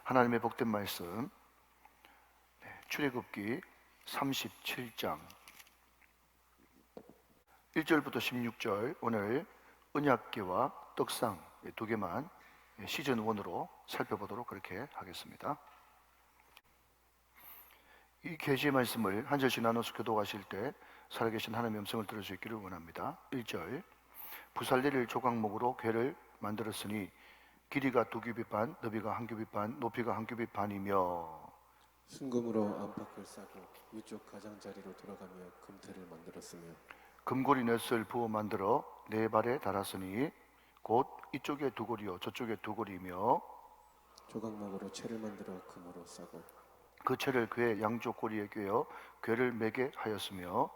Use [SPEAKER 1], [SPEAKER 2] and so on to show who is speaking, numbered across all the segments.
[SPEAKER 1] 하나님의 복된 말씀, 출애굽기 37장 1절부터 16절, 오늘 언약궤와 떡상 두 개만 시즌 1으로 살펴보도록 그렇게 하겠습니다. 이 계시의 말씀을 한 절씩 나눠서 교도하실 때 살아계신 하나님의 음성을 들을 수 있기를 원합니다. 1절, 부살레를 조각목으로 궤를 만들었으니 길이가 2규빗 반, 너비가 1규빗 반, 높이가 1규빗 반이며
[SPEAKER 2] 순금으로 안팎을 싸고 위쪽 가장자리로 돌아가며 금태를 만들었으며
[SPEAKER 1] 금고리 넷을 부어 만들어 네 발에 달았으니 곧 이쪽에 2고리요 저쪽에 2고리이며
[SPEAKER 2] 조각목으로 채를 만들어 금으로 싸고
[SPEAKER 1] 그 채를 궤 양쪽 고리에 꿰어 궤를 매게 하였으며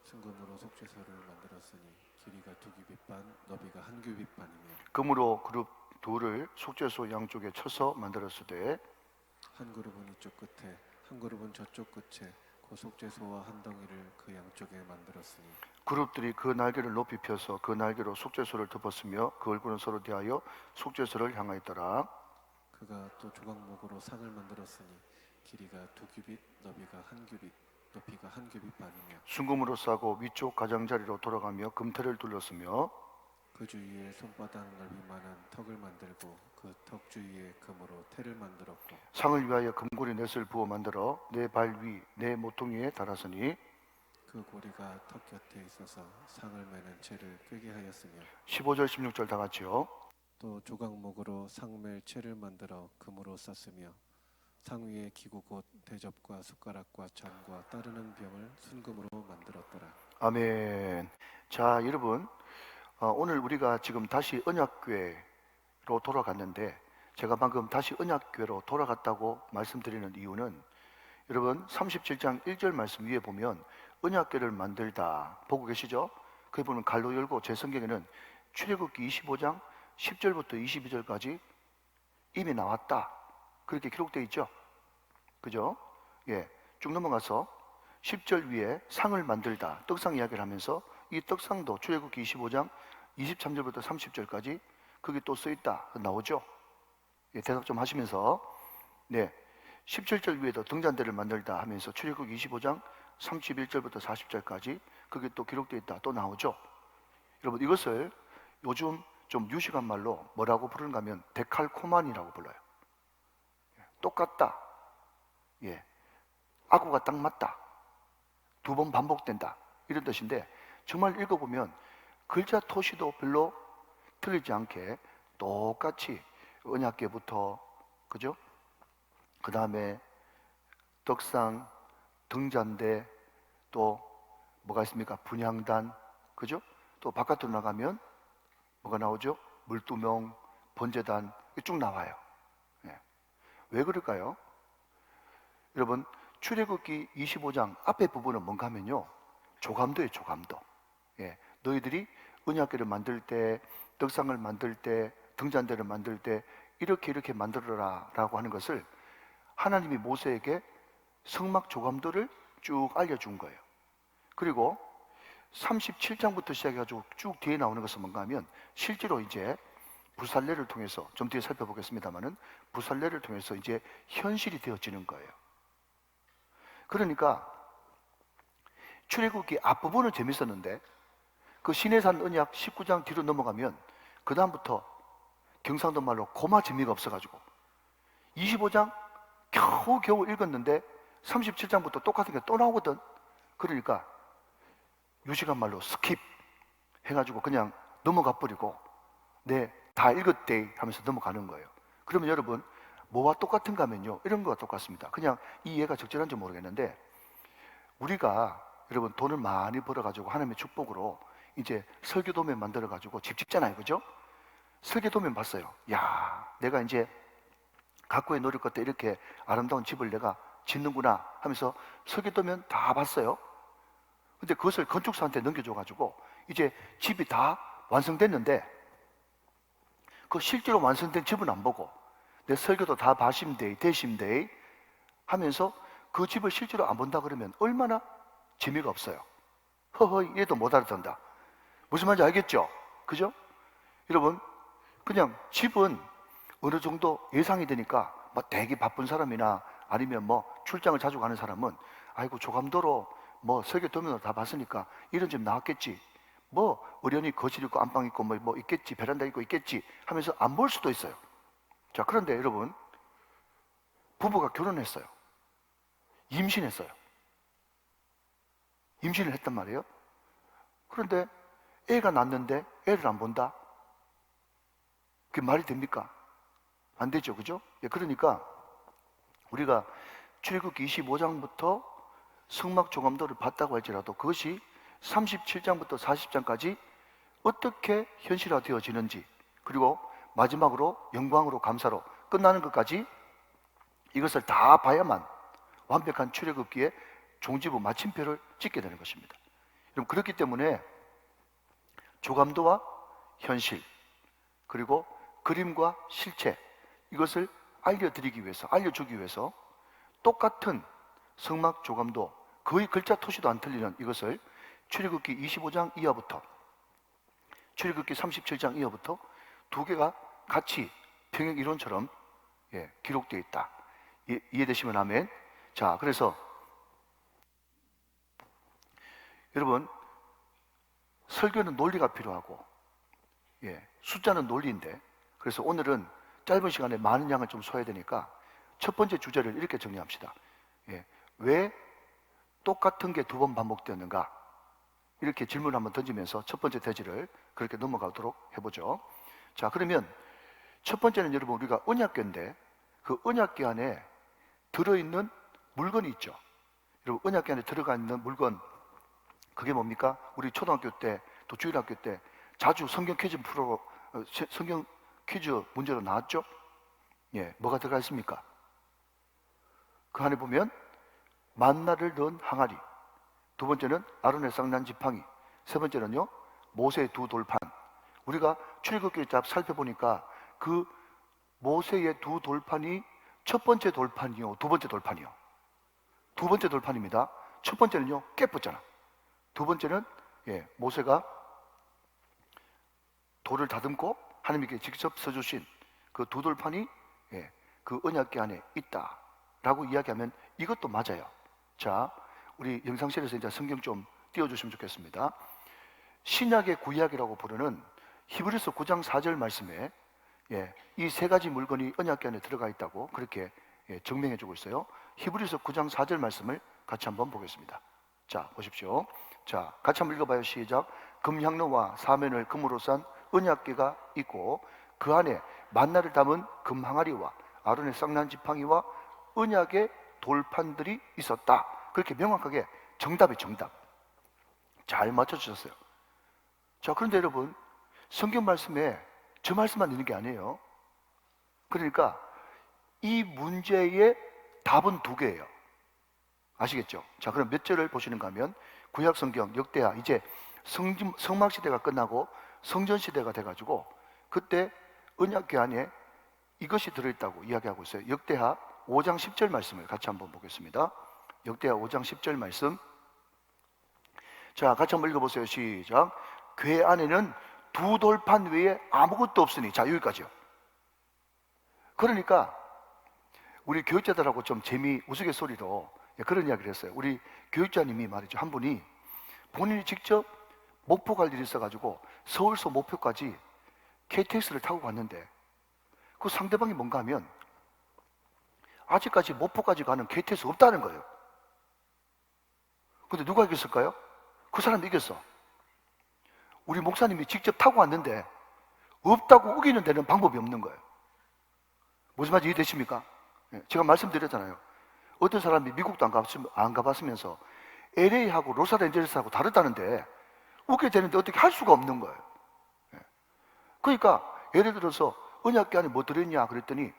[SPEAKER 2] 순금으로 속죄소를 만들었으니 길이가 2규빗 반, 너비가 1규빗 반이며
[SPEAKER 1] 금으로 그룹 둘을 속죄소 양쪽에 쳐서 만들었으되
[SPEAKER 2] 한 그룹은 이쪽 끝에 한 그룹은 저쪽 끝에 그 속죄소와 한 덩이를 그 양쪽에 만들었으니
[SPEAKER 1] 그룹들이 그 날개를 높이 펴서 그 날개로 속죄소를 덮었으며 그 얼굴은 서로 대하여 속죄소를 향하였더라.
[SPEAKER 2] 그가 또 조각목으로 상을 만들었으니 길이가 2규빗, 너비가 1규빗, 높이가 1규빗 반이며
[SPEAKER 1] 순금으로 싸고 위쪽 가장자리로 돌아가며 금태를 둘렀으며
[SPEAKER 2] 그 주위에 손바닥 넓이만한 턱을 만들고 그 턱 주위에 금으로 태를 만들었고
[SPEAKER 1] 상을 위하여 금고리 넷을 부어 만들어 네 발 위 네 모퉁이에 달았으니
[SPEAKER 2] 그 고리가 턱 곁에 있어서 상을 매는 채를 꿰게 하였으며
[SPEAKER 1] 15절 16절 다 같이요.
[SPEAKER 2] 또 조각목으로 상멜 채를 만들어 금으로 쌌으며 상 위에 기구 곧 대접과 숟가락과 잔과 따르는 병을 순금으로 만들었더라.
[SPEAKER 1] 아멘. 자, 여러분, 오늘 우리가 지금 다시 언약궤로 돌아갔는데 제가 방금 다시 언약궤로 돌아갔다고 말씀드리는 이유는 여러분 37장 1절 말씀 위에 보면 언약궤를 만들다 보고 계시죠? 거기 보면 갈로 열고 제 성경에는 출애굽기 25장 10절부터 22절까지 이미 나왔다 그렇게 기록되어 있죠? 그죠? 예, 쭉 넘어가서 10절 위에 상을 만들다 떡상 이야기를 하면서 이 떡상도 출애굽기 25장 23절부터 30절까지 거기 또 써있다 나오죠? 예, 대답 좀 하시면서 17절 위에도 등잔대를 만들다 하면서 출애굽기 25장 31절부터 40절까지 그게 또 기록되어 있다 또 나오죠. 여러분 이것을 요즘 좀 유식한 말로 뭐라고 부르는가 하면 데칼코마니라고 불러요. 똑같다, 아구가 딱 맞다, 2번 반복된다 이런 뜻인데 정말 읽어보면 글자 토시도 별로 틀리지 않게 똑같이 언약궤부터 그죠? 그 다음에 떡상, 등잔대, 또 뭐가 있습니까? 분향단, 그죠? 또 바깥으로 나가면 뭐가 나오죠? 물두멍, 번제단 쭉 나와요. 왜 그럴까요? 여러분 출애굽기 25장 앞에 부분은 뭔가 하면요 조감도예요. 조감도. 너희들이 언약궤를 만들 때, 떡상을 만들 때, 등잔대를 만들 때 이렇게 만들어라 라고 하는 것을 하나님이 모세에게 성막 조감도를 쭉 알려준 거예요. 그리고 37장부터 시작해가지고 쭉 뒤에 나오는 것은 뭔가 하면 실제로 이제 부살레를 통해서 좀 뒤에 살펴보겠습니다만은 부살레를 통해서 이제 현실이 되어지는 거예요. 그러니까 출애굽기 앞부분은 재밌었는데 그 시내산 언약 19장 뒤로 넘어가면 그 다음부터 경상도 말로 고마 재미가 없어가지고 25장 겨우 읽었는데 37장부터 똑같은 게 또 나오거든. 그러니까 유식한 말로 스킵 해가지고 그냥 넘어가 버리고 다 읽었대 하면서 넘어가는 거예요. 그러면 여러분 뭐와 똑같은가 하면요 이런 거와 똑같습니다. 그냥 이 이해가 적절한지 모르겠는데 우리가 여러분 돈을 많이 벌어가지고 하나님의 축복으로 이제 설계도면 만들어가지고 집 짓잖아요. 그죠? 설계도면 봤어요. 야, 내가 이제 가꾸에 노릴 것 때 이렇게 아름다운 집을 내가 짓는구나 하면서 설계도면 다 봤어요. 근데 그것을 건축사한테 넘겨줘가지고 이제 집이 다 완성됐는데 그 실제로 완성된 집은 안 보고 내 설계도 다 봐심돼 되심돼 하면서 그 집을 실제로 안 본다 그러면 얼마나 재미가 없어요. 허허 이래도 못 알아듣는다. 무슨 말인지 알겠죠? 그죠? 여러분 그냥 집은 어느 정도 예상이 되니까 뭐 되게 바쁜 사람이나 아니면 뭐 출장을 자주 가는 사람은 아이고 조감도로 뭐 설교 도면으로 다 봤으니까 이런 집 나왔겠지, 뭐 의련히 거실 있고 안방 있고 뭐 있겠지, 베란다 있고 있겠지 하면서 안 볼 수도 있어요. 자, 그런데 여러분, 부부가 결혼했어요. 임신했어요. 임신을 했단 말이에요. 그런데 애가 낳는데 애를 안 본다? 그게 말이 됩니까? 안 되죠, 그죠? 예, 그러니까 우리가 출애굽기 25장부터 성막 조감도를 봤다고 할지라도 그것이 37장부터 40장까지 어떻게 현실화되어지는지, 그리고 마지막으로 영광으로 감사로 끝나는 것까지 이것을 다 봐야만 완벽한 출애굽기의 종지부 마침표를 찍게 되는 것입니다. 그럼 그렇기 때문에 조감도와 현실, 그리고 그림과 실체, 이것을 알려드리기 위해서, 알려주기 위해서 똑같은 성막 조감도, 거의 글자 토시도 안 틀리는 이것을 출애굽기 25장 이하부터 출애굽기 37장 이하부터 두 개가 같이 평행 이론처럼 기록되어 있다. 이해되시면 아멘. 자, 그래서 여러분, 설교는 논리가 필요하고 숫자는 논리인데, 그래서 오늘은 짧은 시간에 많은 양을 좀 소화해야 되니까 첫 번째 주제를 이렇게 정리합시다. 왜 똑같은 게 두 번 반복되었는가? 이렇게 질문을 한번 던지면서 첫 번째 대지를 그렇게 넘어가도록 해보죠. 자, 그러면 첫 번째는 여러분, 우리가 언약궤인데 그 언약궤 안에 들어있는 물건이 있죠. 여러분, 언약궤 안에 들어가 있는 물건, 그게 뭡니까? 우리 초등학교 때 또 주일학교 때 자주 성경 퀴즈 성경 퀴즈 문제로 나왔죠? 뭐가 들어가 있습니까? 그 안에 보면 만나를 넣은 항아리, 두 번째는 아론의 쌍난 지팡이, 세 번째는요 모세의 두 돌판. 우리가 출애굽기 쫙 살펴보니까 그 모세의 두 돌판이 첫 번째 돌판이요, 두 번째 돌판이요? 두 번째 돌판입니다. 첫 번째는요 깨끗잖아. 두 번째는 모세가 돌을 다듬고 하나님께 직접 써주신 그 두 돌판이 그 언약궤 안에 있다라고 이야기하면 이것도 맞아요. 자, 우리 영상실에서 이제 성경 좀 띄워주시면 좋겠습니다. 신약의 구약이라고 부르는 히브리서 9장 4절 말씀에 이 세 가지 물건이 언약궤 안에 들어가 있다고 그렇게 증명해주고 있어요. 히브리서 9장 4절 말씀을 같이 한번 보겠습니다. 자, 보십시오. 자, 같이 한번 읽어봐요. 시작. 금향로와 사면을 금으로 싼 언약궤가 있고 그 안에 만나를 담은 금 항아리와 아론의 쌍난 지팡이와 언약의 돌판들이 있었다. 그렇게 명확하게 정답이 정답. 잘 맞춰주셨어요. 자, 그런데 여러분, 성경 말씀에 저 말씀만 있는 게 아니에요. 그러니까 이 문제의 답은 두 개예요. 아시겠죠? 자, 그럼 몇 절을 보시는가 하면 구약 성경 역대하, 이제 성막 시대가 끝나고 성전 시대가 돼가지고 그때 언약궤 안에 이것이 들어있다고 이야기하고 있어요. 역대하 5장 10절 말씀을 같이 한번 보겠습니다. 역대하 5장 10절 말씀. 자, 같이 한번 읽어보세요. 시작. 궤 안에는 두 돌판 외에 아무것도 없으니. 자, 여기까지요. 그러니까 우리 교육자들하고 좀 우스갯소리로 그런 이야기를 했어요. 우리 교육자님이 말이죠, 한 분이 본인이 직접 목포 갈 일이 있어가지고 서울서 목포까지 KTX를 타고 갔는데 그 상대방이 뭔가 하면 아직까지 목포까지 가는 KTX 없다는 거예요. 근데 누가 이겼을까요? 그 사람이 이겼어. 우리 목사님이 직접 타고 왔는데 없다고 우기는 데는 방법이 없는 거예요. 무슨 말인지 이해되십니까? 제가 말씀드렸잖아요. 어떤 사람이 미국도 안 가봤으면서 LA하고 로사앤젤레스하고 다르다는데 웃게 되는데 어떻게 할 수가 없는 거예요. 그러니까 예를 들어서 언약궤 안에 뭐 들어있냐 그랬더니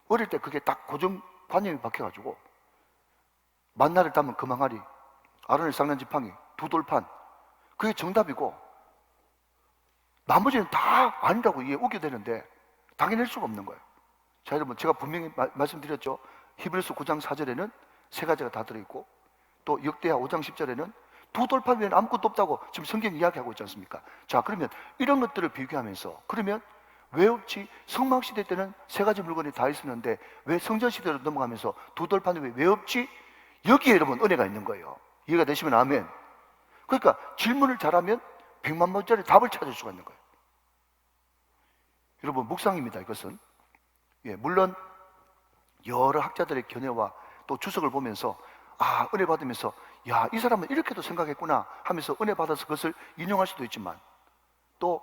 [SPEAKER 1] 어릴 때 그게 딱 고정관념이 박혀가지고 만나를 담은 금항아리, 아론의 쌍난 지팡이, 두 돌판, 그게 정답이고 나머지는 다 아니라고 우게 되는데 당해낼 수가 없는 거예요. 자, 여러분, 제가 분명히 말씀드렸죠. 히브리서 9장 4절에는 세 가지가 다 들어있고 또 역대하 5장 10절에는 두 돌판 외에는 아무것도 없다고 지금 성경이 이야기하고 있지 않습니까? 자, 그러면 이런 것들을 비교하면서 그러면 왜 없지? 성막시대 때는 세 가지 물건이 다 있었는데 왜 성전시대로 넘어가면서 두 돌판이 왜 없지? 여기에 여러분 은혜가 있는 거예요. 이해가 되시면 아멘. 그러니까 질문을 잘하면 100만 번짜리 답을 찾을 수가 있는 거예요. 여러분 묵상입니다. 이것은 물론 여러 학자들의 견해와 또 주석을 보면서 은혜 받으면서 이 사람은 이렇게도 생각했구나 하면서 은혜 받아서 그것을 인용할 수도 있지만 또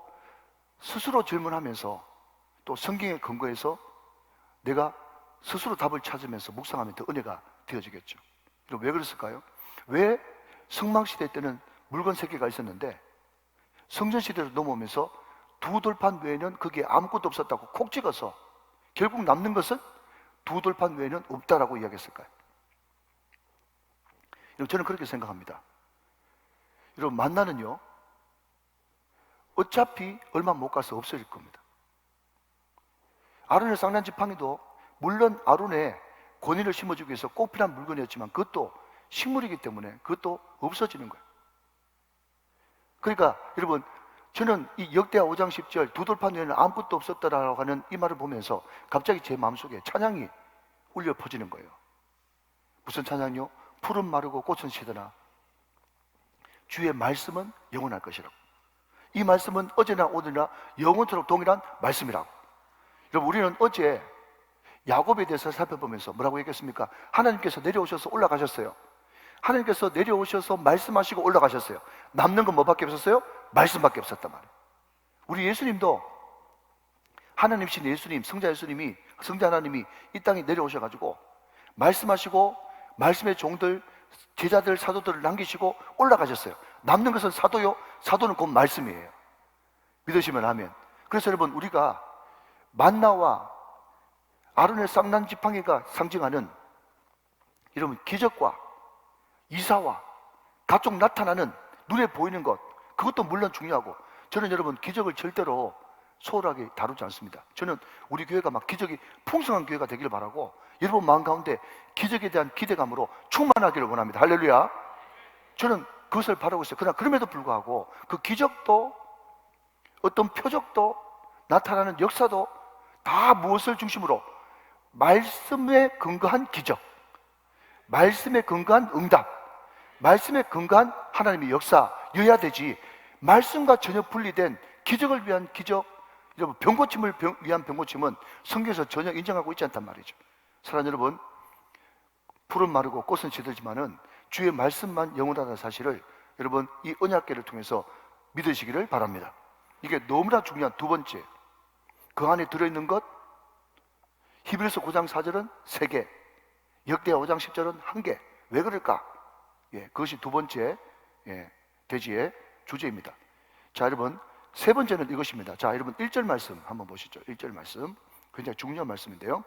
[SPEAKER 1] 스스로 질문하면서 또 성경에 근거해서 내가 스스로 답을 찾으면서 묵상하면 더 은혜가 되어지겠죠. 그럼 왜 그랬을까요? 왜 성막시대 때는 물건 3개가 있었는데 성전시대로 넘어오면서 두 돌판 외에는 거기에 아무것도 없었다고 콕 찍어서 결국 남는 것은 두 돌판 외에는 없다라고 이야기했을까요? 여러분 저는 그렇게 생각합니다. 여러분 만나는요 어차피 얼마 못 가서 없어질 겁니다. 아론의 쌍난 지팡이도 물론 아론의 권위를 심어주기 위해서 꼭 필요한 물건이었지만 그것도 식물이기 때문에 그것도 없어지는 거예요. 그러니까 여러분 저는 이 역대하 5장 10절 두 돌판 외에는 아무것도 없었다라고 하는 이 말을 보면서 갑자기 제 마음속에 찬양이 울려 퍼지는 거예요. 무슨 찬양이요? 푸른 마르고 꽃은 시드나 주의 말씀은 영원할 것이라고. 이 말씀은 어제나 오늘이나 영원토록 동일한 말씀이라고. 여러분 우리는 어제 야곱에 대해서 살펴보면서 뭐라고 얘기했습니까? 하나님께서 내려오셔서 올라가셨어요. 하나님께서 내려오셔서 말씀하시고 올라가셨어요. 남는 건 뭐밖에 없었어요? 말씀밖에 없었단 말이에요. 우리 예수님도 하나님이신 예수님, 성자 예수님이, 성자 하나님이 이 땅에 내려오셔가지고 말씀하시고 말씀의 종들, 제자들, 사도들을 남기시고 올라가셨어요. 남는 것은 사도요, 사도는 곧 말씀이에요. 믿으시면 아멘. 그래서 여러분 우리가 만나와 아론의 쌍난 지팡이가 상징하는 여러분 기적과 이사와 각종 나타나는 눈에 보이는 것, 그것도 물론 중요하고 저는 여러분 기적을 절대로 소홀하게 다루지 않습니다. 저는 우리 교회가 막 기적이 풍성한 교회가 되기를 바라고 여러분 마음 가운데 기적에 대한 기대감으로 충만하기를 원합니다. 할렐루야. 저는 그것을 바라고 있어요. 그러나 그럼에도 불구하고 그 기적도 어떤 표적도 나타나는 역사도 다 무엇을 중심으로? 말씀에 근거한 기적, 말씀에 근거한 응답, 말씀에 근거한 하나님의 역사여야 되지 말씀과 전혀 분리된 기적을 위한 기적, 여러분 병고침을 위한 병고침은 성경에서 전혀 인정하고 있지 않단 말이죠. 사랑하는 여러분, 풀은 마르고 꽃은 시들지만은 주의 말씀만 영원하다는 사실을 여러분 이 언약궤를 통해서 믿으시기를 바랍니다. 이게 너무나 중요한 두 번째, 그 안에 들어있는 것, 히브리서 9장 4절은 3개, 역대하 5장 10절은 1개. 왜 그럴까? 그것이 두 번째 대지의 주제입니다. 자, 여러분 세 번째는 이것입니다. 자, 여러분 1절 말씀 한번 보시죠. 1절 말씀 굉장히 중요한 말씀인데요.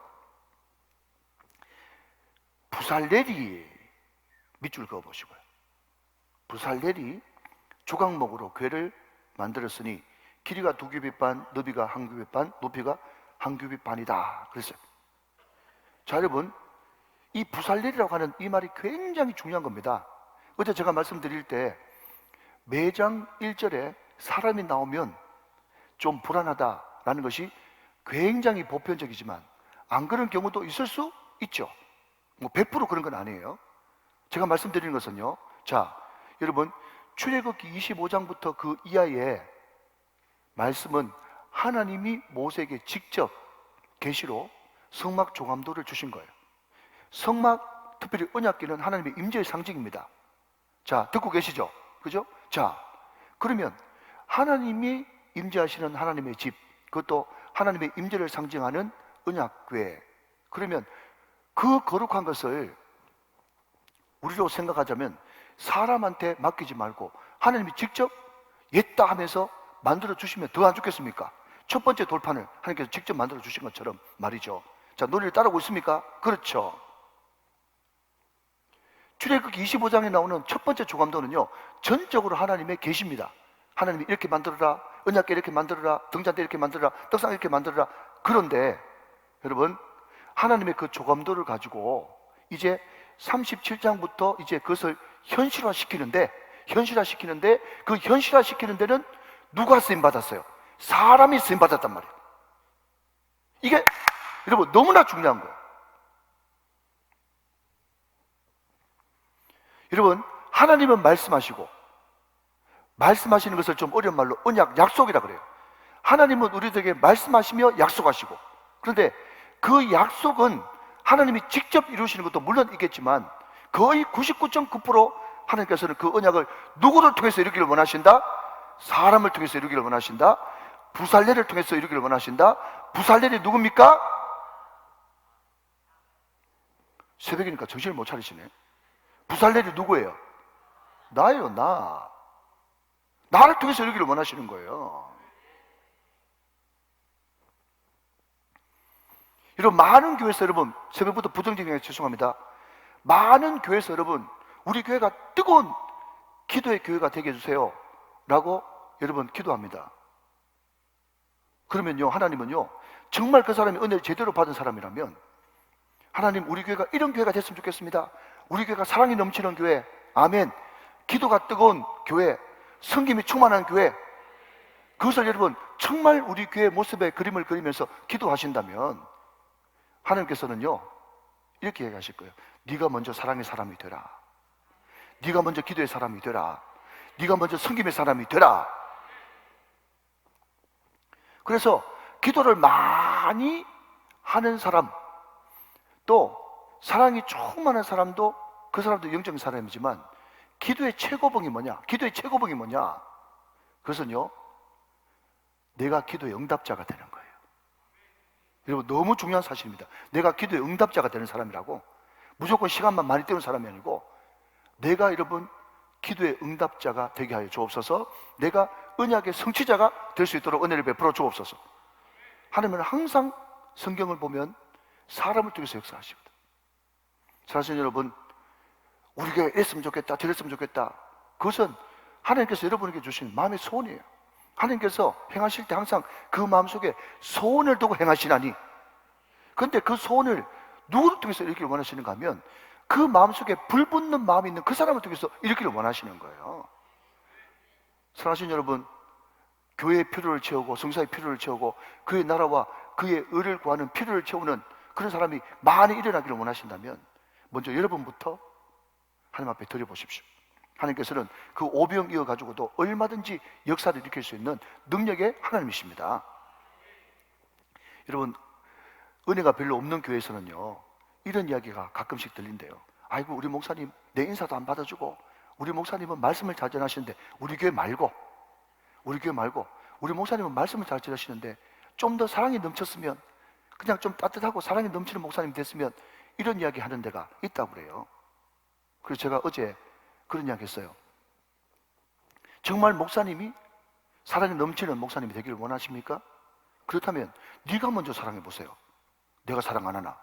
[SPEAKER 1] 부살렐이 밑줄 그어 보시고요. 부살렐이 조각목으로 궤를 만들었으니 길이가 2규빗 반, 너비가 1규빗 반, 높이가 1규빗 반이다 그랬어요. 자, 여러분 이 부살렐이라고 하는 이 말이 굉장히 중요한 겁니다. 어제 제가 말씀드릴 때 매장 1절에 사람이 나오면 좀 불안하다라는 것이 굉장히 보편적이지만 안 그런 경우도 있을 수 있죠. 뭐 100% 그런 건 아니에요. 제가 말씀드리는 것은요, 자, 여러분 출애굽기 25장부터 그 이하의 말씀은 하나님이 모세에게 직접 계시로 성막 조감도를 주신 거예요. 성막, 특별히 언약궤는 하나님의 임재의 상징입니다. 자, 듣고 계시죠? 그죠? 자, 그러면 하나님이 임재하시는 하나님의 집, 그것도 하나님의 임재를 상징하는 언약궤, 그러면 그 거룩한 것을 우리로 생각하자면 사람한테 맡기지 말고 하나님이 직접 옛다 하면서 만들어 주시면 더 안 좋겠습니까? 첫 번째 돌판을 하나님께서 직접 만들어 주신 것처럼 말이죠. 자, 논리를 따르고 있습니까? 그렇죠. 출애굽기 25장에 나오는 첫 번째 조감도는요, 전적으로 하나님의 계시입니다. 하나님이 이렇게 만들어라, 언약궤 이렇게 만들어라, 등잔대 이렇게 만들어라, 떡상 이렇게 만들어라. 그런데 여러분, 하나님의 그 조감도를 가지고 이제 37장부터 이제 그것을 현실화시키는데 그 현실화시키는 데는 누가 쓰임 받았어요? 사람이 쓰임 받았단 말이에요. 이게 여러분 너무나 중요한 거예요. 여러분 하나님은 말씀하시고, 말씀하시는 것을 좀 어려운 말로 언약, 약속이라 그래요. 하나님은 우리들에게 말씀하시며 약속하시고, 그런데 그 약속은 하나님이 직접 이루시는 것도 물론 있겠지만 거의 99.9% 하나님께서는 그 언약을 누구를 통해서 이루기를 원하신다? 사람을 통해서 이루기를 원하신다. 부살레를 통해서 이루기를 원하신다. 부살레이 누굽니까? 새벽이니까 정신을 못 차리시네. 부살레이 누구예요? 나예요, 나. 나를 통해서 이루기를 원하시는 거예요. 여러분, 많은 교회에서 여러분, 새벽부터 부정적이게 죄송합니다. 많은 교회에서 여러분, 우리 교회가 뜨거운 기도의 교회가 되게 해주세요 라고 여러분 기도합니다. 그러면요, 하나님은요, 정말 그 사람이 은혜를 제대로 받은 사람이라면, 하나님, 우리 교회가 이런 교회가 됐으면 좋겠습니다. 우리 교회가 사랑이 넘치는 교회, 아멘. 기도가 뜨거운 교회, 성김이 충만한 교회, 그것을 여러분 정말 우리 교회 모습의 그림을 그리면서 기도하신다면 하나님께서는요 이렇게 얘기하실 거예요. 네가 먼저 사랑의 사람이 되라. 네가 먼저 기도의 사람이 되라. 네가 먼저 성김의 사람이 되라. 그래서 기도를 많이 하는 사람, 또 사랑이 충만한 사람도 그 사람도 영적인 사람이지만 기도의 최고봉이 뭐냐? 기도의 최고봉이 뭐냐? 그것은요, 내가 기도의 응답자가 되는 거예요. 여러분, 너무 중요한 사실입니다. 내가 기도의 응답자가 되는 사람이라고. 무조건 시간만 많이 때우는 사람이 아니고, 내가 여러분 기도의 응답자가 되게 하여 주옵소서. 내가 언약의 성취자가 될 수 있도록 은혜를 베풀어 주옵소서. 하나님은 항상 성경을 보면 사람을 통해서 역사하시거든. 사실 여러분, 우리가 이랬으면 좋겠다, 저랬으면 좋겠다, 그것은 하나님께서 여러분에게 주신 마음의 소원이에요. 하나님께서 행하실 때 항상 그 마음속에 소원을 두고 행하시나니, 그런데 그 소원을 누구를 통해서 이루기를 원하시는가 하면 그 마음속에 불붙는 마음이 있는 그 사람을 통해서 이루기를 원하시는 거예요. 사랑하시는 여러분, 교회의 필요를 채우고 성사의 필요를 채우고 그의 나라와 그의 의를 구하는 필요를 채우는 그런 사람이 많이 일어나기를 원하신다면 먼저 여러분부터 하나님 앞에 드려보십시오. 하나님께서는 그 오병 이어가지고도 얼마든지 역사를 일으킬 수 있는 능력의 하나님이십니다. 여러분, 은혜가 별로 없는 교회에서는요 이런 이야기가 가끔씩 들린대요. 아이고, 우리 목사님 내 인사도 안 받아주고, 우리 목사님은 말씀을 잘 전하시는데 우리 교회 말고 우리 목사님은 말씀을 잘 전하시는데 좀 더 사랑이 넘쳤으면, 그냥 좀 따뜻하고 사랑이 넘치는 목사님 됐으면, 이런 이야기 하는 데가 있다고 그래요. 그래서 제가 어제 그런 이야기 했어요. 정말 목사님이 사랑이 넘치는 목사님이 되기를 원하십니까? 그렇다면 네가 먼저 사랑해 보세요. 내가 사랑 안 하나?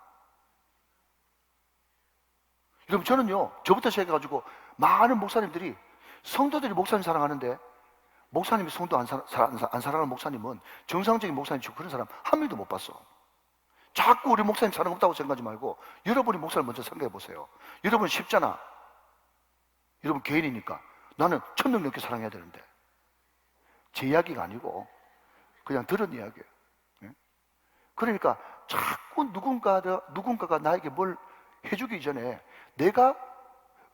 [SPEAKER 1] 여러분, 저는요 저부터 시작해가지고 많은 목사님들이, 성도들이 목사님 사랑하는데 목사님이 성도 안 사랑하는 목사님은, 정상적인 목사님 치고 그런 사람 한 명도 못 봤어. 자꾸 우리 목사님 사랑 없다고 생각하지 말고 여러분이 목사를 먼저 생각해 보세요. 여러분 쉽잖아. 여러분 개인이니까 나는 1000명 넘게 사랑해야 되는데, 제 이야기가 아니고 그냥 들은 이야기예요. 그러니까 자꾸 누군가가 나에게 뭘 해주기 전에 내가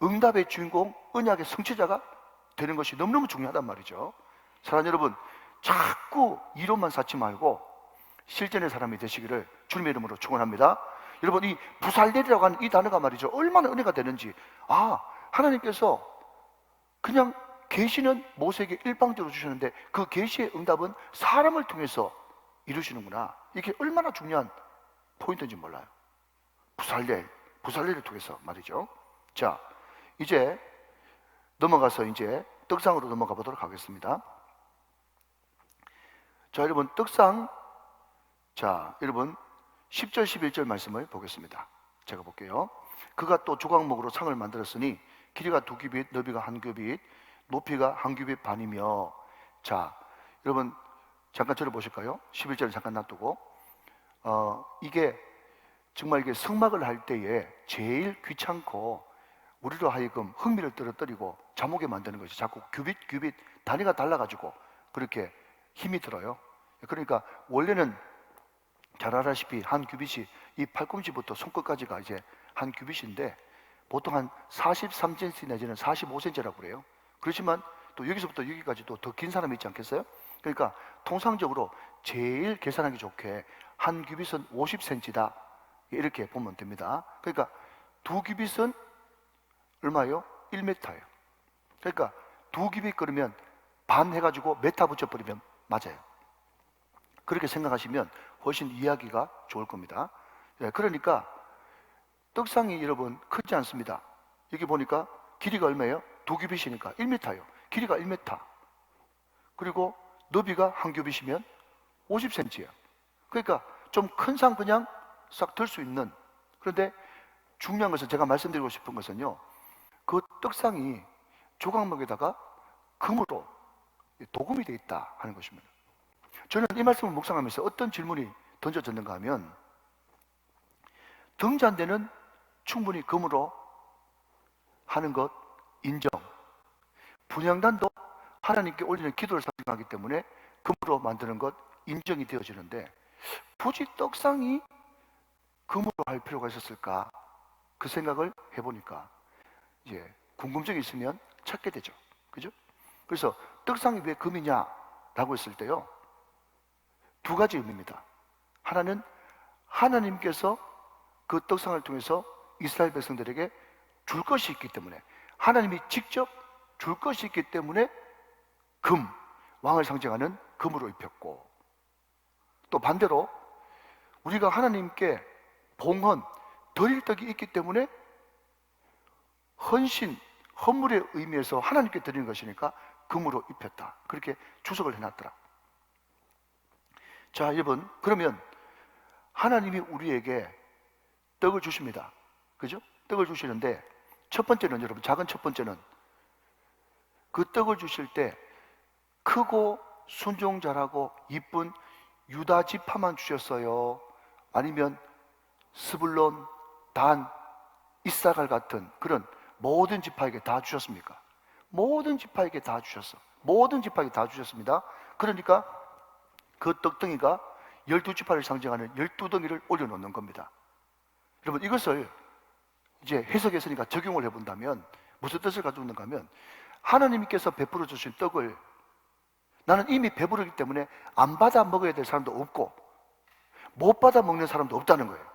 [SPEAKER 1] 응답의 주인공, 언약의 성취자가 되는 것이 너무너무 중요하단 말이죠. 사랑하는 여러분, 자꾸 이론만 쌓지 말고 실전의 사람이 되시기를 주님의 이름으로 축원합니다. 여러분, 이 부살렐이라고 하는 이 단어가 말이죠, 얼마나 은혜가 되는지. 하나님께서 그냥 계시는 모세에게 일방적으로 주셨는데 그 계시의 응답은 사람을 통해서 이루시는구나. 이게 얼마나 중요한 포인트인지 몰라요. 부살렐을 통해서 말이죠. 자, 이제 넘어가서 이제 떡상으로 넘어가 보도록 하겠습니다. 자, 여러분, 떡상, 자, 여러분 10절 11절 말씀을 보겠습니다. 제가 볼게요. 그가 또 조각목으로 상을 만들었으니 길이가 2규빗, 너비가 1규빗, 높이가 1규빗 반이며. 자, 여러분 잠깐 저를 보실까요? 11절을 잠깐 놔두고, 이게 정말 이게 성막을 할 때에 제일 귀찮고 우리로 하여금 흥미를 떨어뜨리고 잠오게 만드는 것이, 자꾸 규빗 단위가 달라가지고 그렇게 힘이 들어요. 그러니까 원래는 잘 알다시피 한 규빗이 이 팔꿈치부터 손끝까지가 이제 한 규빗인데 보통 한 43cm 내지는 45cm라고 그래요. 그렇지만 또 여기서부터 여기까지도 더 긴 사람이 있지 않겠어요? 그러니까 통상적으로 제일 계산하기 좋게 한 규빗은 50cm다 이렇게 보면 됩니다. 그러니까 두 규빗은 얼마예요? 1m예요. 그러니까 두 규빗 그러면 반 해가지고 메타 붙여버리면 맞아요. 그렇게 생각하시면 훨씬 이해하기가 좋을 겁니다. 그러니까 떡상이 여러분 크지 않습니다. 여기 보니까 길이가 얼마예요? 두 규빗이니까 1m예요. 길이가 1m. 그리고 너비가 한 규빗이면 50cm예요. 그러니까 좀 큰 상 그냥 싹 들 수 있는. 그런데 중요한 것은 제가 말씀드리고 싶은 것은요, 그 떡상이 조각목에다가 금으로 도금이 되어 있다 하는 것입니다. 저는 이 말씀을 묵상하면서 어떤 질문이 던져졌는가 하면, 등잔대는 충분히 금으로 하는 것 인정. 분향단도 하나님께 올리는 기도를 상징하기 때문에 금으로 만드는 것 인정이 되어지는데, 굳이 떡상이 금으로 할 필요가 있었을까? 그 생각을 해보니까 이제 궁금증이 있으면 찾게 되죠. 그죠? 그래서 떡상이 왜 금이냐라고 했을 때요, 두 가지 의미입니다. 하나는 하나님께서 그 떡상을 통해서 이스라엘 백성들에게 줄 것이 있기 때문에, 하나님이 직접 줄 것이 있기 때문에 금, 왕을 상징하는 금으로 입혔고, 또 반대로 우리가 하나님께 봉헌, 드릴 떡이 있기 때문에 헌신, 헌물의 의미에서 하나님께 드리는 것이니까 금으로 입혔다. 그렇게 주석을 해놨더라. 자, 여러분, 그러면 하나님이 우리에게 떡을 주십니다. 그죠? 떡을 주시는데, 첫 번째는 여러분, 작은 첫 번째는 그 떡을 주실 때 크고 순종 잘하고 이쁜 유다 지파만 주셨어요? 아니면 스불론, 단, 이사갈 같은 그런 모든 지파에게 다 주셨습니까? 모든 지파에게 다 주셨어. 모든 지파에게 다 주셨습니다. 그러니까 그 떡덩이가 12지파를 상징하는 12덩이를 올려놓는 겁니다. 여러분, 이것을 이제 해석했으니까 적용을 해본다면 무슨 뜻을 가지고 있는가 하면, 하나님께서 베풀어 주신 떡을 나는 이미 배부르기 때문에 안 받아 먹어야 될 사람도 없고 못 받아 먹는 사람도 없다는 거예요.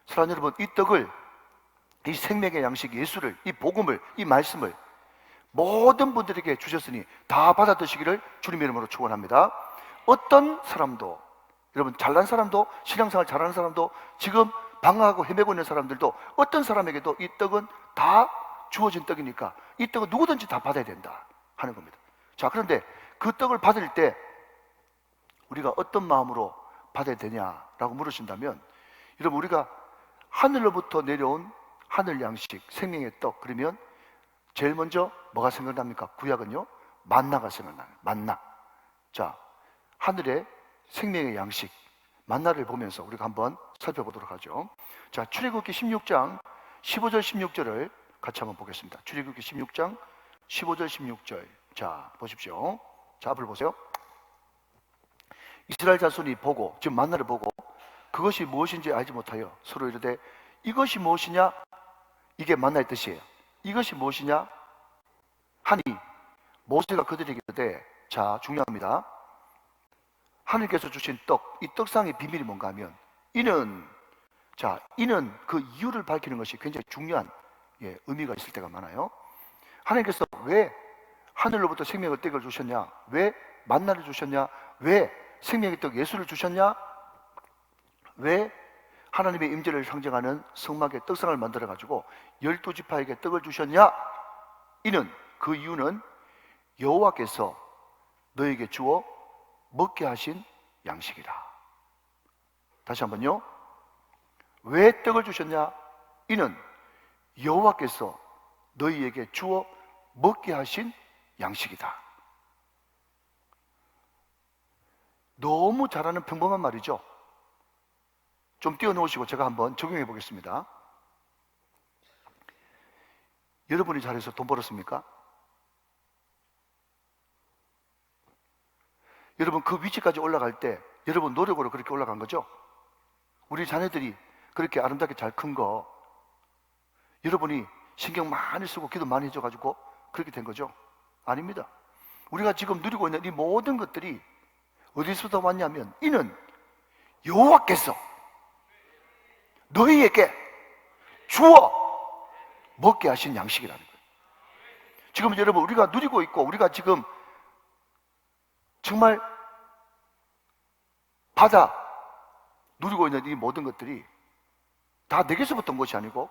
[SPEAKER 1] 사랑하는 여러분, 이 떡을, 이 생명의 양식 예수를, 이 복음을, 이 말씀을 모든 분들에게 주셨으니 다 받아 드시기를 주님의 이름으로 축원합니다. 어떤 사람도, 여러분, 잘난 사람도, 신앙생활 잘하는 사람도, 지금 방황하고 헤매고 있는 사람들도, 어떤 사람에게도 이 떡은 다 주어진 떡이니까 이 떡은 누구든지 다 받아야 된다 하는 겁니다. 자, 그런데 그 떡을 받을 때 우리가 어떤 마음으로 받아야 되냐라고 물으신다면, 여러분, 우리가 하늘로부터 내려온 하늘 양식, 생명의 떡, 그러면 제일 먼저 뭐가 생각납니까? 구약은요, 만나가 생각나요. 만나. 자, 하늘의 생명의 양식, 만나를 보면서 우리가 한번 살펴보도록 하죠. 자, 출애굽기 16장 15절 16절을 같이 한번 보겠습니다. 출애굽기 16장 15절 16절. 자, 보십시오. 자, 앞을 보세요. 이스라엘 자손이 보고, 지금 만나를 보고 그것이 무엇인지 알지 못하여 서로 이르되, 이것이 무엇이냐? 이게 만나의 뜻이에요. 이것이 무엇이냐? 하니 모세가 그들에게 이르되, 자, 중요합니다. 하나님께서 주신 떡, 이 떡상의 비밀이 뭔가 하면, 이는, 자, 이는 그 이유를 밝히는 것이 굉장히 중요한 의미가 있을 때가 많아요. 하나님께서 왜 하늘로부터 생명의 떡을 주셨냐? 왜 만나를 주셨냐? 왜 생명의 떡 예수를 주셨냐? 왜 하나님의 임재를 상징하는 성막의 떡상을 만들어 가지고 12지파에게 떡을 주셨냐? 이는, 그 이유는 여호와께서 너에게 주어 먹게 하신 양식이다. 다시 한번요. 왜 떡을 주셨냐? 이는 여호와께서 너희에게 주어 먹게 하신 양식이다. 너무 잘하는 평범한 말이죠. 좀 띄워놓으시고 제가 한번 적용해 보겠습니다. 여러분이 잘해서 돈 벌었습니까? 여러분, 그 위치까지 올라갈 때 여러분 노력으로 그렇게 올라간 거죠? 우리 자녀들이 그렇게 아름답게 잘 큰 거 여러분이 신경 많이 쓰고 기도 많이 해줘가지고 그렇게 된 거죠? 아닙니다. 우리가 지금 누리고 있는 이 모든 것들이 어디서부터 왔냐면 이는 여호와께서 너희에게 주어 먹게 하신 양식이라는 거예요. 지금 여러분 우리가 누리고 있고 우리가 지금 정말 받아 누리고 있는 이 모든 것들이 다 내게서부터 온 것이 아니고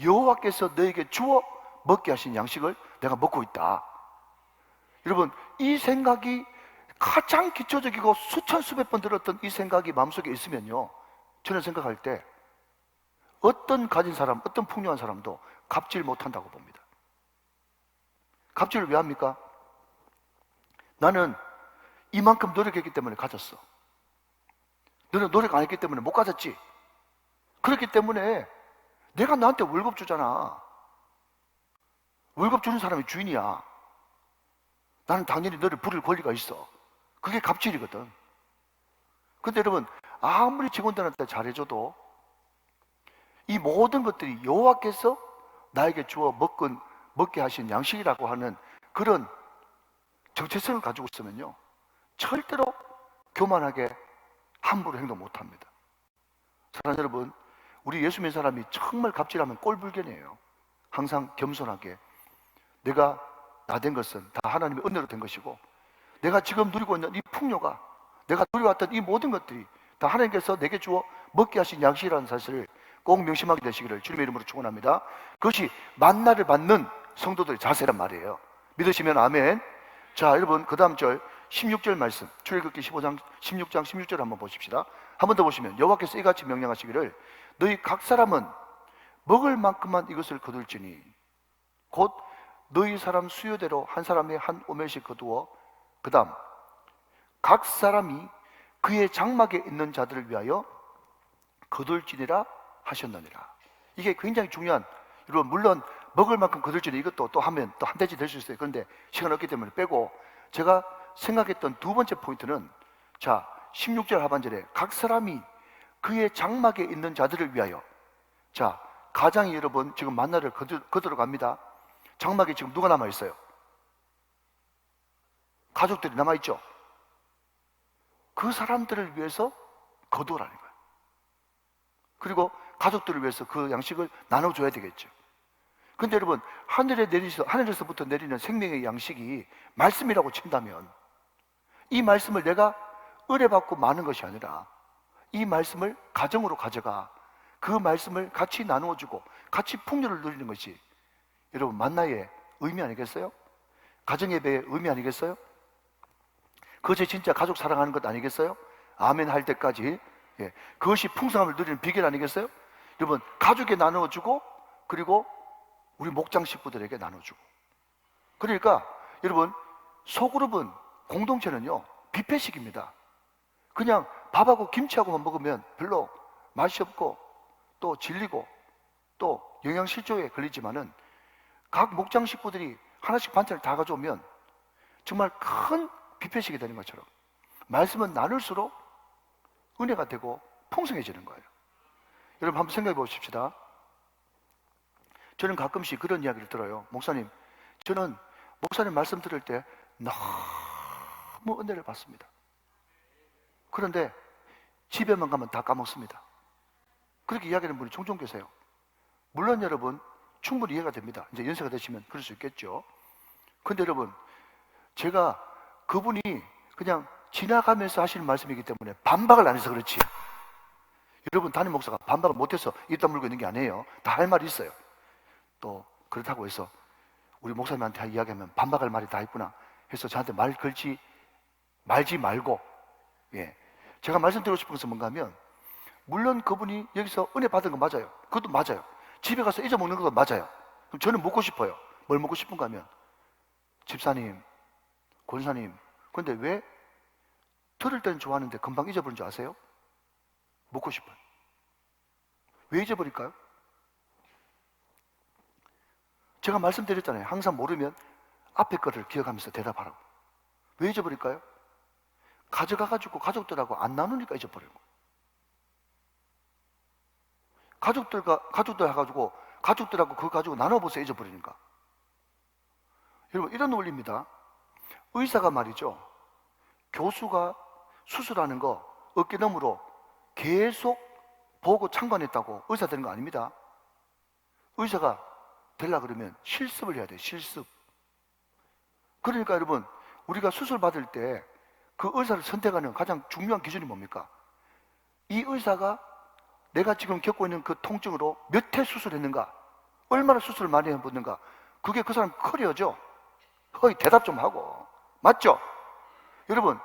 [SPEAKER 1] 여호와께서 너에게 주어 먹게 하신 양식을 내가 먹고 있다. 여러분 이 생각이 가장 기초적이고 수천 수백 번 들었던 이 생각이 마음속에 있으면요, 저는 생각할 때 어떤 가진 사람, 어떤 풍요한 사람도 갑질 못한다고 봅니다. 갑질을 왜 합니까? 나는 이만큼 노력했기 때문에 가졌어. 너는 노력 안 했기 때문에 못 가졌지. 그렇기 때문에 내가 너한테 월급 주잖아. 월급 주는 사람이 주인이야. 나는 당연히 너를 부릴 권리가 있어. 그게 갑질이거든. 근데 여러분 아무리 직원들한테 잘해줘도 이 모든 것들이 여호와께서 나에게 주어 먹게 하신 양식이라고 하는 그런 정체성을 가지고 있으면요, 절대로 교만하게 함부로 행동 못합니다. 사랑하는 여러분, 우리 예수 믿는 사람이 정말 갑질하면 꼴불견이에요. 항상 겸손하게 내가 나 된 것은 다 하나님의 은혜로 된 것이고 내가 지금 누리고 있는 이 풍요가 내가 누려왔던 이 모든 것들이 다 하나님께서 내게 주어 먹게 하신 양식이라는 사실을 꼭 명심하게 되시기를 주님의 이름으로 축원합니다. 그것이 만나를 받는 성도들의 자세란 말이에요. 믿으시면 아멘. 자, 여러분 그 다음 절 16절 말씀, 출애굽기 15장 16장 16절 한번 보십시다. 한 번 더 보시면 여호와께서 이같이 명령하시기를 너희 각 사람은 먹을 만큼만 이것을 거둘지니 곧 너희 사람 수요대로 한 사람에 한 오멜씩 거두어 그 다음 각 사람이 그의 장막에 있는 자들을 위하여 거둘지니라 하셨느니라. 이게 굉장히 중요한, 여러분 물론 먹을 만큼 거둘지니 이것도 또 하면 또 한 대지 될 수 있어요. 그런데 시간 없기 때문에 빼고 제가 생각했던 두 번째 포인트는, 자 16절 하반절에 각 사람이 그의 장막에 있는 자들을 위하여, 자 가장이 여러분 지금 만나를 거두러 갑니다. 장막에 지금 누가 남아있어요? 가족들이 남아있죠? 그 사람들을 위해서 거두라는 거예요. 그리고 가족들을 위해서 그 양식을 나눠줘야 되겠죠. 근데 여러분 하늘에서부터 내리는 생명의 양식이 말씀이라고 친다면 이 말씀을 내가 의뢰받고 마는 것이 아니라 이 말씀을 가정으로 가져가 그 말씀을 같이 나누어주고 같이 풍요를 누리는 것이 여러분 만나의 의미 아니겠어요? 가정예배의 의미 아니겠어요? 그것이 진짜 가족 사랑하는 것 아니겠어요? 아멘 할 때까지, 예, 그것이 풍성함을 누리는 비결 아니겠어요? 여러분 가족에 나누어주고 그리고 우리 목장 식구들에게 나눠주고. 그러니까 여러분 소그룹은, 공동체는요 뷔페식입니다. 그냥 밥하고 김치하고만 먹으면 별로 맛이 없고 또 질리고 또 영양실조에 걸리지만은 각 목장 식구들이 하나씩 반찬을 다 가져오면 정말 큰 뷔페식이 되는 것처럼 말씀은 나눌수록 은혜가 되고 풍성해지는 거예요. 여러분 한번 생각해 보십시다. 저는 가끔씩 그런 이야기를 들어요. 목사님, 저는 목사님 말씀 들을 때 너무 은혜를 받습니다. 그런데 집에만 가면 다 까먹습니다. 그렇게 이야기하는 분이 종종 계세요. 물론 여러분 충분히 이해가 됩니다. 이제 연세가 되시면 그럴 수 있겠죠. 근데 여러분 제가 그분이 그냥 지나가면서 하시는 말씀이기 때문에 반박을 안 해서 그렇지, 여러분 담임 목사가 반박을 못해서 입 다물고 있는 게 아니에요. 다 할 말이 있어요. 또 그렇다고 해서 우리 목사님한테 이야기하면 반박할 말이 다 있구나 해서 저한테 말지 말고, 예, 제가 말씀드리고 싶은 것은 뭔가 하면 물론 그분이 여기서 은혜 받은 거 맞아요. 그것도 맞아요. 집에 가서 잊어먹는 것도 맞아요. 그럼 저는 묻고 싶어요. 뭘 먹고 싶은가 하면, 집사님, 권사님, 근데 왜 들을 때는 좋아하는데 금방 잊어버린 줄 아세요? 묻고 싶어요. 왜 잊어버릴까요? 제가 말씀드렸잖아요. 항상 모르면 앞에 거를 기억하면서 대답하라고. 왜 잊어버릴까요? 가져가가지고 가족들하고 안 나누니까 잊어버리는 거예요. 가족들 해가지고 가족들하고 그거 가지고 나눠보세요. 잊어버리니까. 여러분, 이런 원리입니다. 의사가 말이죠, 교수가 수술하는 거 어깨너머로 계속 보고 참관했다고 의사 되는 거 아닙니다. 의사가 되려 그러면 실습을 해야 돼요. 실습. 그러니까 여러분, 우리가 수술 받을 때 그 의사를 선택하는 가장 중요한 기준이 뭡니까? 이 의사가 내가 지금 겪고 있는 그 통증으로 몇 회 수술했는가, 얼마나 수술을 많이 해봤는가, 그게 그 사람 커리어죠. 거의 대답 좀 하고. 맞죠? 여러분,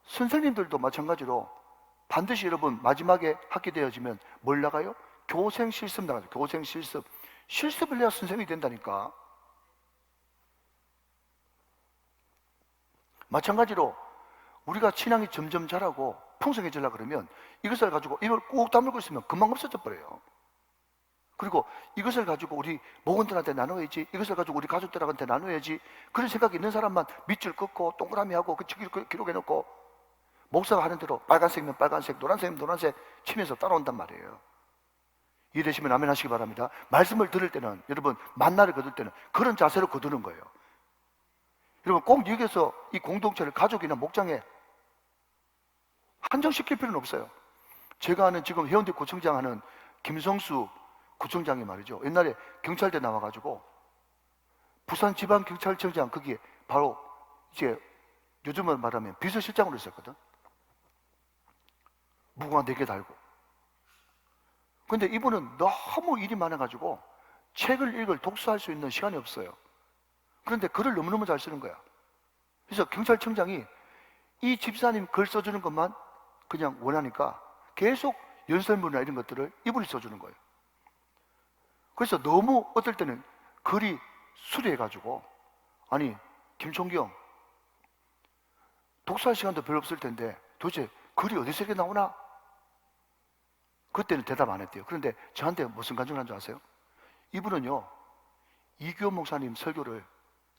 [SPEAKER 1] 선생님들도 마찬가지로 반드시 여러분 마지막에 학기 되어지면 뭘 나가요? 교생 실습 나가죠. 교생 실습. 실습을 해야 선생님이 된다니까. 마찬가지로 우리가 신앙이 점점 자라고 풍성해지려고 그러면 이것을 가지고 입을 꾹 다물고 있으면 금방 없어져 버려요. 그리고 이것을 가지고 우리 목원들한테 나눠야지, 이것을 가지고 우리 가족들한테 나눠야지, 그런 생각이 있는 사람만 밑줄 긋고 동그라미 하고 그 기록해놓고 목사가 하는 대로 빨간색이면 빨간색, 노란색이면 노란색 치면서 따라온단 말이에요. 이해되시면 아멘 하시기 바랍니다. 말씀을 들을 때는, 여러분 만나를 거둘 때는 그런 자세로 거두는 거예요. 여러분, 꼭 여기서 이 공동체를 가족이나 목장에 한정시킬 필요는 없어요. 제가 아는 지금 해운대 구청장 하는 김성수 구청장이 말이죠, 옛날에 경찰대 나와가지고 부산지방경찰청장 거기에 바로 이제 요즘은 말하면 비서실장으로 있었거든. 무궁화 4개 달고. 근데 이분은 너무 일이 많아가지고 책을 읽을 독서할 수 있는 시간이 없어요. 그런데 글을 너무너무 잘 쓰는 거야. 그래서 경찰청장이 이 집사님 글 써주는 것만 그냥 원하니까 계속 연설문이나 이런 것들을 이분이 써주는 거예요. 그래서 너무 어떨 때는 글이 수려해가지고, 아니 김총경 독서할 시간도 별로 없을 텐데 도대체 글이 어디서 이렇게 나오나? 그때는 대답 안 했대요. 그런데 저한테 무슨 간증을 한 줄 아세요? 이분은요, 이규호 목사님 설교를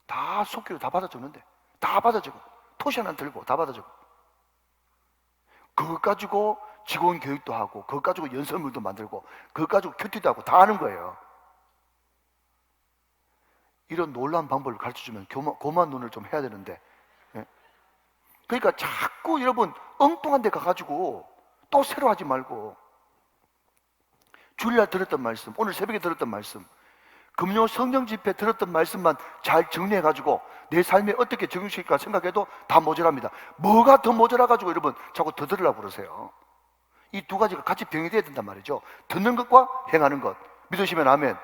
[SPEAKER 1] 다 속기로 다 받아줬는데, 다 받아주고 토시 하나 들고 다 받아주고, 그것 가지고 직원 교육도 하고, 그것 가지고 연설문도 만들고, 그것 가지고 큐티도 하고 다 하는 거예요. 이런 놀라운 방법을 가르쳐주면 고만 눈을 좀 해야 되는데, 예? 그러니까 자꾸 여러분 엉뚱한 데 가가지고 또 새로 하지 말고, 주일날 들었던 말씀, 오늘 새벽에 들었던 말씀, 금요 성령 집회 들었던 말씀만 잘 정리해가지고 내 삶에 어떻게 적용시킬까 생각해도 다 모자랍니다. 뭐가 더 모자라가지고 여러분 자꾸 더 들으려고 그러세요. 이 두 가지가 같이 병행돼야 된단 말이죠. 듣는 것과 행하는 것. 믿으시면 아멘.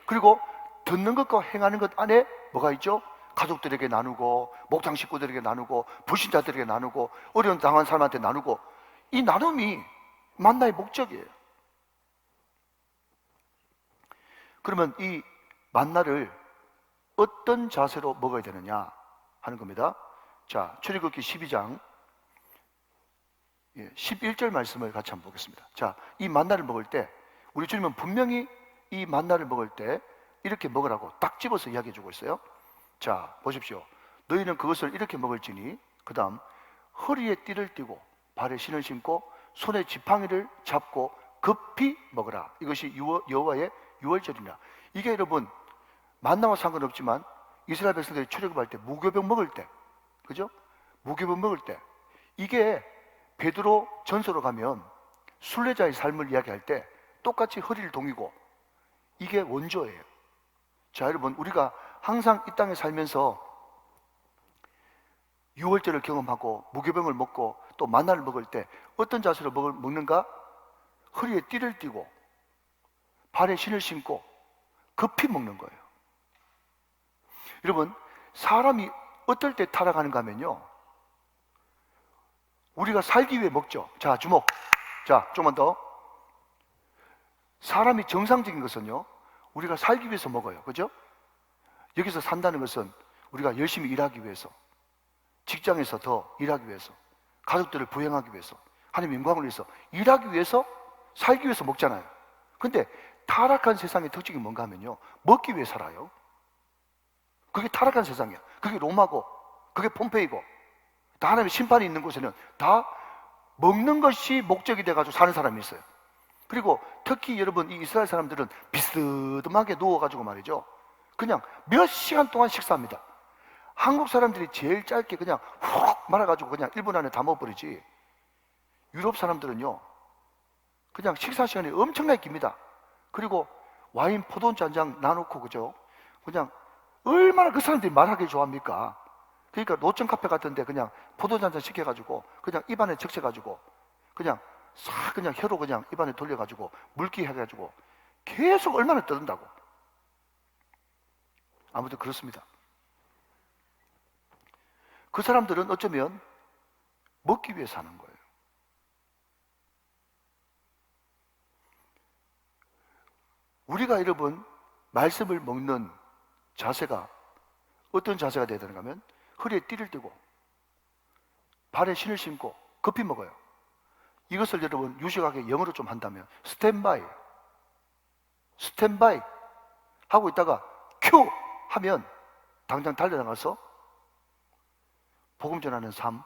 [SPEAKER 1] 그리고 듣는 것과 행하는 것 안에 뭐가 있죠? 가족들에게 나누고, 목장 식구들에게 나누고, 불신자들에게 나누고, 어려운 당한 사람한테 나누고, 이 나눔이 만나의 목적이에요. 그러면 이 만나를 어떤 자세로 먹어야 되느냐 하는 겁니다. 자, 출애굽기 12장 11절 말씀을 같이 한번 보겠습니다. 자, 이 만나를 먹을 때 우리 주님은 분명히 이 만나를 먹을 때 이렇게 먹으라고 딱 집어서 이야기해 주고 있어요. 자, 보십시오. 너희는 그것을 이렇게 먹을지니, 그 다음 허리에 띠를 띠고 발에 신을 신고 손에 지팡이를 잡고 급히 먹으라. 이것이 여호와의 유월절이냐. 이게 여러분 만나와 상관없지만 이스라엘 백성들이 출애굽할 때 무교병 먹을 때, 그죠? 무교병 먹을 때, 이게 베드로 전서로 가면 순례자의 삶을 이야기할 때 똑같이 허리를 동이고, 이게 원조예요. 자, 여러분, 우리가 항상 이 땅에 살면서 유월절을 경험하고 무교병을 먹고 또 만나를 먹을 때 어떤 자세로 먹는가? 허리에 띠를 띠고 발에 신을 신고 급히 먹는 거예요. 여러분, 사람이 어떨 때 타락하는가 하면요, 우리가 살기 위해 먹죠. 자, 주목. 자, 좀만 더. 사람이 정상적인 것은요, 우리가 살기 위해서 먹어요. 그죠? 여기서 산다는 것은 우리가 열심히 일하기 위해서, 직장에서 더 일하기 위해서, 가족들을 부양하기 위해서, 하나님 영광을 위해서 일하기 위해서, 살기 위해서 먹잖아요. 근데 타락한 세상의 특징이 뭔가 하면요, 먹기 위해 살아요. 그게 타락한 세상이야. 그게 로마고, 그게 폼페이고, 다 하나님의 심판이 있는 곳에는 다 먹는 것이 목적이 돼가지고 사는 사람이 있어요. 그리고 특히 여러분 이 이스라엘 사람들은 비스듬하게 누워가지고 말이죠, 그냥 몇 시간 동안 식사합니다. 한국 사람들이 제일 짧게 그냥 훅 말아가지고 그냥 1분 안에 다 먹어버리지, 유럽 사람들은요 그냥 식사 시간이 엄청나게 깁니다. 그리고 와인 포도주 한 잔 나놓고 그죠, 그냥 얼마나 그 사람들이 말하기 좋아합니까? 그러니까 노천 카페 같은데 그냥 포도주 한 잔 시켜가지고 그냥 입안에 적셔가지고 그냥 싹 그냥 혀로 그냥 입안에 돌려가지고 물기 해가지고 계속 얼마나 떠든다고. 아무튼 그렇습니다. 그 사람들은 어쩌면 먹기 위해 사는 거예요. 우리가 여러분 말씀을 먹는 자세가 어떤 자세가 돼야 되는가 하면 허리에 띠를 띠고 발에 신을 신고 급히 먹어요. 이것을 여러분 유식하게 영어로 좀 한다면 스탠바이 하고 있다가 큐 하면 당장 달려나가서 복음 전하는 삶,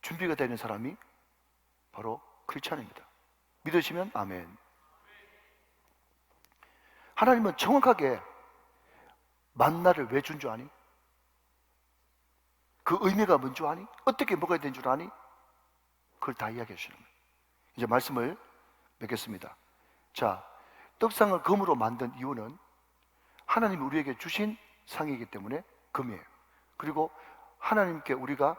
[SPEAKER 1] 준비가 되는 사람이 바로 크리스찬입니다. 믿으시면 아멘. 하나님은 정확하게 만나를 왜 준 줄 아니? 그 의미가 뭔 줄 아니? 어떻게 먹어야 되는 줄 아니? 그걸 다 이야기해 주시는 거예요. 이제 말씀을 맺겠습니다. 자, 떡상을 금으로 만든 이유는 하나님이 우리에게 주신 상이기 때문에 금이에요. 그리고 하나님께 우리가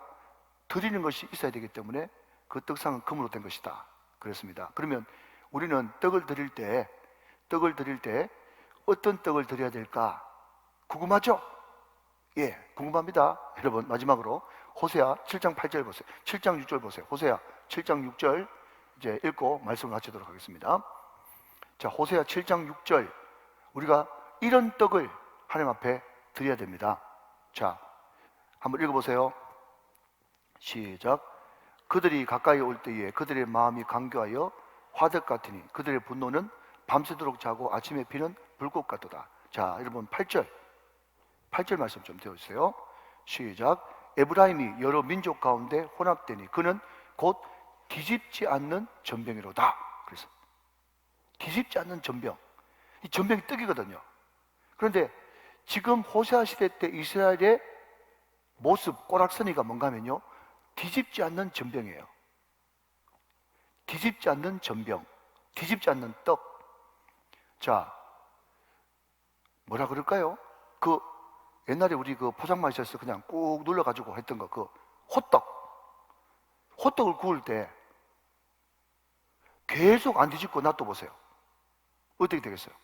[SPEAKER 1] 드리는 것이 있어야 되기 때문에 그 떡상은 금으로 된 것이다 그랬습니다. 그러면 우리는 떡을 드릴 때 어떤 떡을 드려야 될까 궁금하죠? 예, 궁금합니다. 여러분 마지막으로 호세아 7장 8절 보세요. 7장 6절 보세요. 호세아 7장 6절 이제 읽고 말씀을 마치도록 하겠습니다. 자, 호세아 7장 6절, 우리가 이런 떡을 하나님 앞에 드려야 됩니다. 자, 한번 읽어보세요. 시작. 그들이 가까이 올 때에 그들의 마음이 간교하여 화덕 같으니 그들의 분노는 밤새도록 자고 아침에 피는 불꽃 같도다. 자, 여러분 8절 말씀 좀 들어주세요. 시작. 에브라임이 여러 민족 가운데 혼합되니 그는 곧 뒤집지 않는 전병이로다. 그래서 뒤집지 않는 전병, 이 전병이 떡이거든요. 그런데 지금 호세아 시대 때 이스라엘의 모습, 꼬락서니가 뭔가 하면요, 뒤집지 않는 전병이에요. 뒤집지 않는 전병, 뒤집지 않는 떡. 자, 뭐라 그럴까요? 그 옛날에 우리 그 포장마차에서 그냥 꾹 눌러가지고 했던 거, 그 호떡을 구울 때 계속 안 뒤집고 놔둬보세요. 어떻게 되겠어요?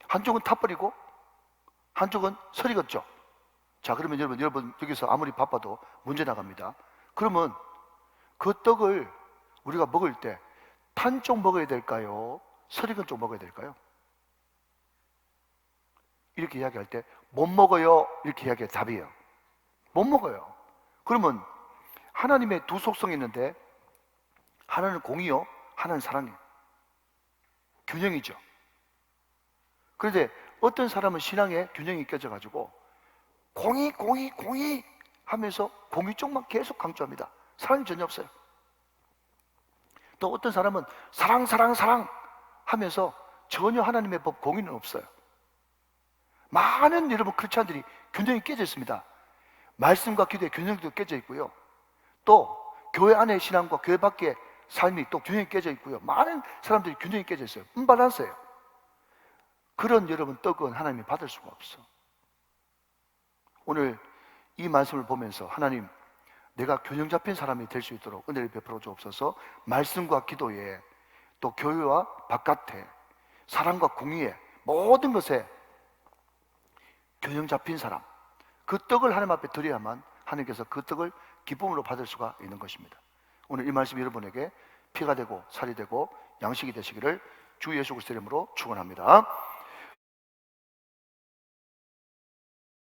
[SPEAKER 1] 한쪽은 타버리고 한쪽은 설익었죠. 자, 그러면 여러분 여기서 아무리 바빠도 문제 나갑니다. 그러면 그 떡을 우리가 먹을 때 탄 쪽 먹어야 될까요? 설익은 쪽 먹어야 될까요? 이렇게 이야기할 때 못 먹어요 이렇게 이야기할 답이에요. 못 먹어요. 그러면 하나님의 두 속성이 있는데 하나는 공이요, 하나는 사랑이에요. 균형이죠. 그런데 어떤 사람은 신앙에 균형이 깨져가지고 공이 하면서 공이 쪽만 계속 강조합니다. 사랑이 전혀 없어요. 또 어떤 사람은 사랑 하면서 전혀 하나님의 법 공의는 없어요. 많은 여러분 크리스찬들이 균형이 깨져 있습니다. 말씀과 기도의 균형도 깨져 있고요, 또 교회 안의 신앙과 교회 밖의 삶이 또 균형이 깨져 있고요, 많은 사람들이 균형이 깨져 있어요. 음바란스예요. 그런 여러분 떡은 하나님이 받을 수가 없어. 오늘 이 말씀을 보면서 하나님, 내가 균형 잡힌 사람이 될 수 있도록 은혜를 베풀어 주옵소서. 말씀과 기도에 또 교회와 바깥에 사랑과 공의에 모든 것에 균형 잡힌 사람, 그 떡을 하나님 앞에 드려야만 하나님께서 그 떡을 기쁨으로 받을 수가 있는 것입니다. 오늘 이 말씀이 여러분에게 피가 되고 살이 되고 양식이 되시기를 주 예수 그리스도의 이름으로 축원합니다.